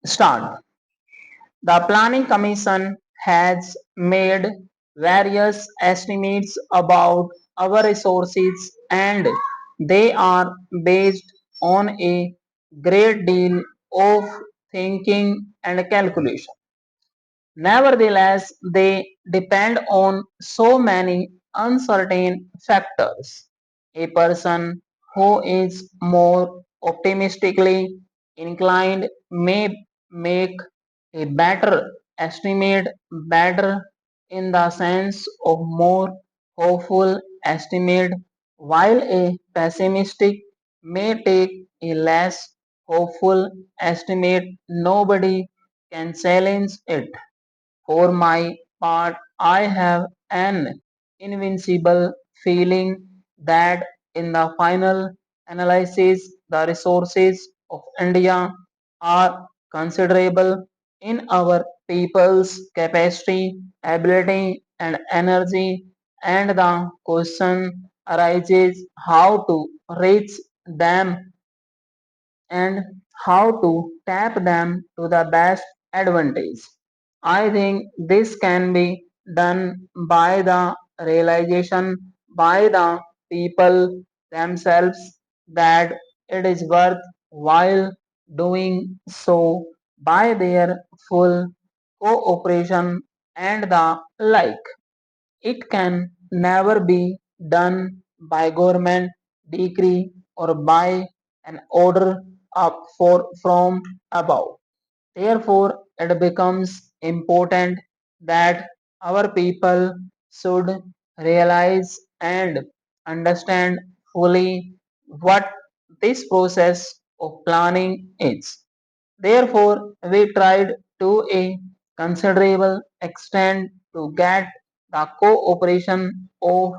start. The Planning Commission has made various estimates about our resources and they are based on a great deal of thinking and calculation. Nevertheless, they depend on so many uncertain factors. A person who is more optimistically inclined may make a better estimate, better in the sense of more hopeful estimate, while a pessimistic may take a less hopeful estimate. Nobody can challenge it. For my part, I have an invincible feeling that in the final analysis, the resources of India are considerable in our people's capacity, ability, and energy, and the question arises how to reach them and how to tap them to the best advantage. I think this can be done by the realization by the people themselves that it is worth while doing so by their full cooperation and the like. It can never be done by government decree or by an order up from above. Therefore, it becomes important that our people should realize and understand fully what this process of planning is. Therefore, we tried to a considerable extent to get the cooperation of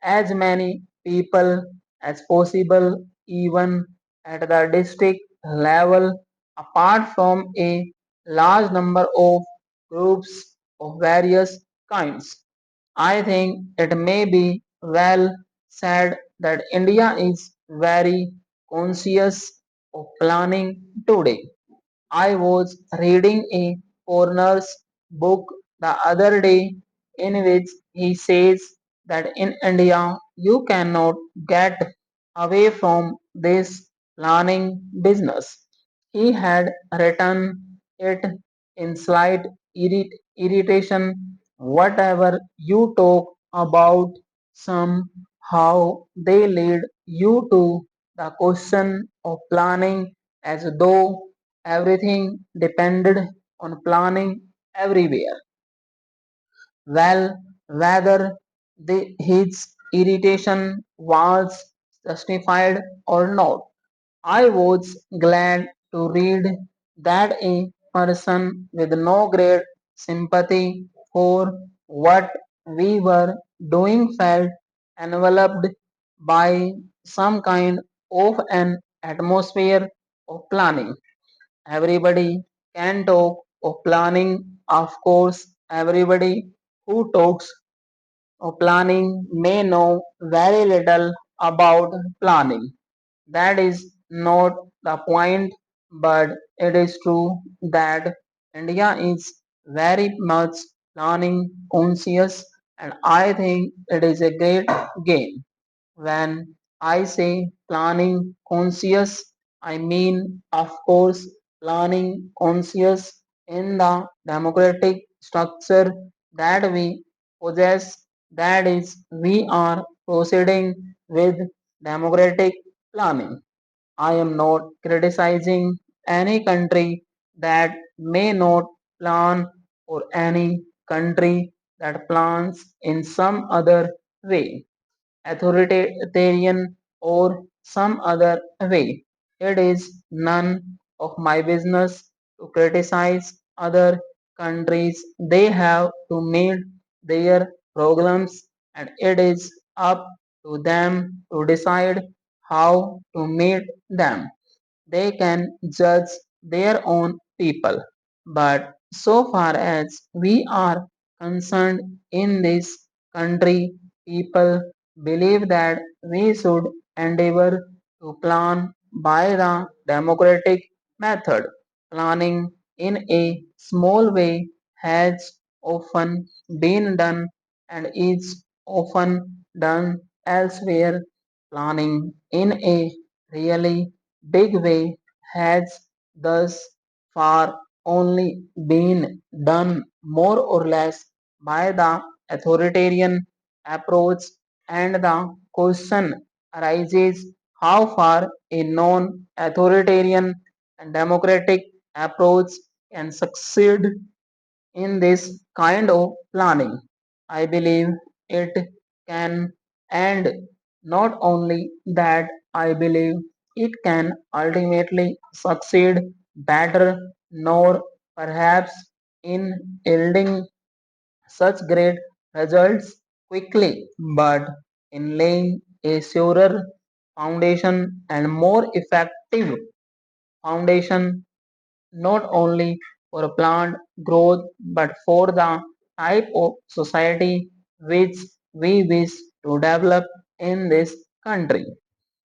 as many people as possible, even at the district level, apart from a large number of groups of various kinds. I think it may be well said that India is very conscious of planning today. I was reading a foreigner's book the other day in which he says that in India you cannot get away from this planning business. He had written it in slight irritation. Whatever you talk about, somehow they lead you to the question of planning as though everything depended on planning everywhere. Well, whether his irritation was justified or not, I was glad to read that a person with no great sympathy for what we were doing felt enveloped by some kind of an atmosphere of planning. Everybody can talk of planning, of course, everybody who talks of planning may know very little about planning. That is not the point, but it is true that India is very much planning conscious, and I think it is a great gain. When I say planning conscious, I mean, of course, planning conscious in the democratic structure that we possess, that is, we are proceeding with democratic planning. I am not criticizing any country that may not plan or any country that plans in some other way, authoritarian or some other way. It is none of my business to criticize other countries. They have to meet their programs and it is up to them to decide how to meet them. They can judge their own people. But so far as we are concerned in this country, people believe that we should endeavor to plan by the democratic method. Planning in a small way has often been done and is often done elsewhere. Planning in a really big way has thus far only been done more or less by the authoritarian approach, and the question arises how far a non authoritarian and democratic approach can succeed in this kind of planning. I believe it can, and not only that, I believe it can ultimately succeed better, nor perhaps in yielding such great results quickly, but in laying a surer foundation and more effective foundation not only for plant growth but for the type of society which we wish to develop in this country.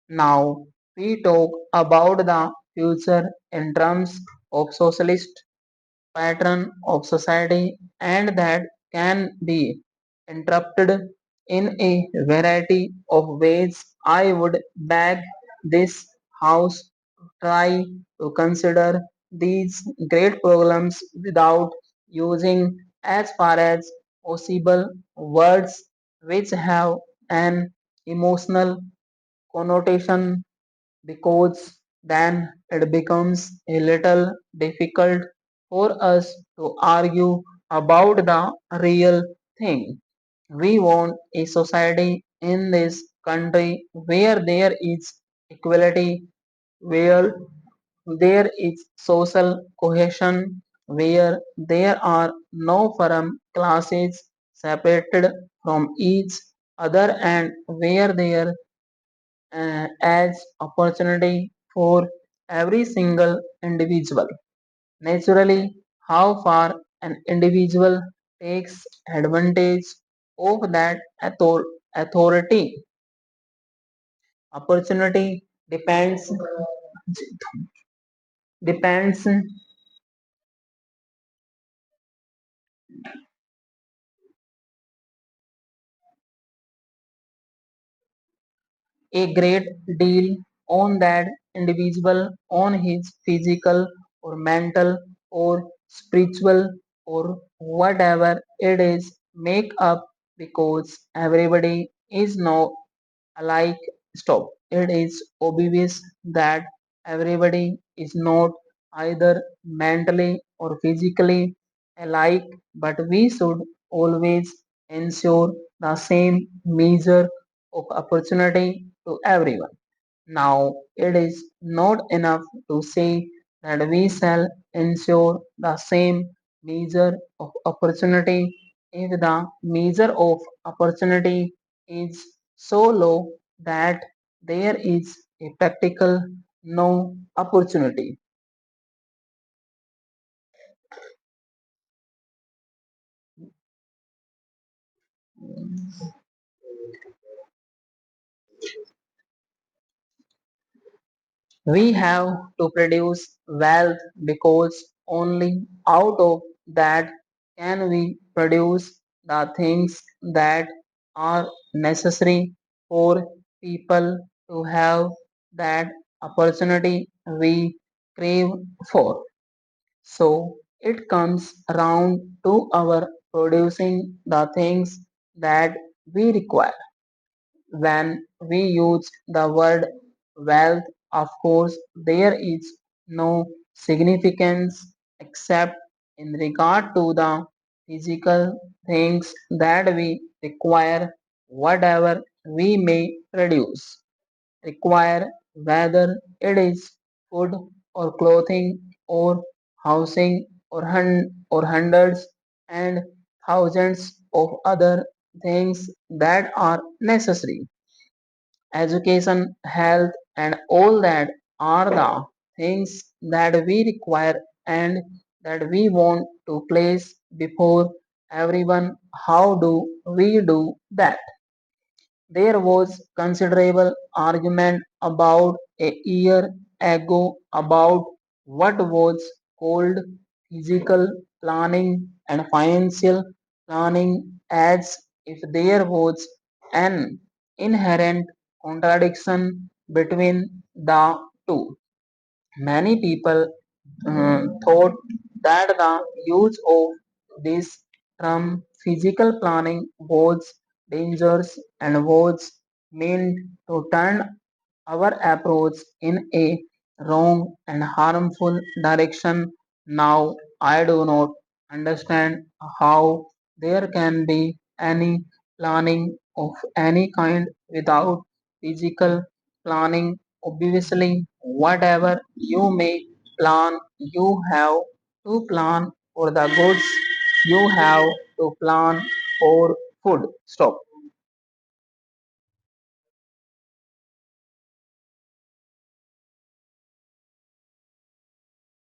Now we talk about the future in terms of socialist pattern of society and that can be interrupted in a variety of ways. I would beg this house to try to consider these great problems without using as far as possible words which have an emotional connotation because then it becomes a little difficult for us to argue about the real thing. We want a society in this country where there is equality, where there is social cohesion, where there are no firm classes separated from each other, and where there as opportunity for every single individual. Naturally, how far an individual takes advantage of that authority, opportunity depends a great deal on that individual, on his physical or mental or spiritual or whatever it is make up because everybody is not alike. Stop. It is obvious that everybody is not either mentally or physically alike, but we should always ensure the same measure of opportunity to everyone. Now, it is not enough to say that we shall ensure the same measure of opportunity if the measure of opportunity is so low that there is a practical no opportunity. We have to produce wealth because only out of that can we produce the things that are necessary for people to have that opportunity we crave for. So it comes around to our producing the things that we require. When we use the word wealth, of course, there is no significance except in regard to the physical things that we require, whatever we may produce require, whether it is food or clothing or housing or hundreds and thousands of other things that are necessary. Education, health, and all that are the things that we require and that we want to place before everyone. How do we do that? There was considerable argument about a year ago about what was called physical planning and financial planning as if there was an inherent contradiction between the two. Many people thought that the use of this term physical planning was dangerous and was meant to turn our approach in a wrong and harmful direction. Now, I do not understand how there can be any planning of any kind without physical planning. Obviously, whatever you may plan, you have to plan for the goods, you have to plan for food. Stop.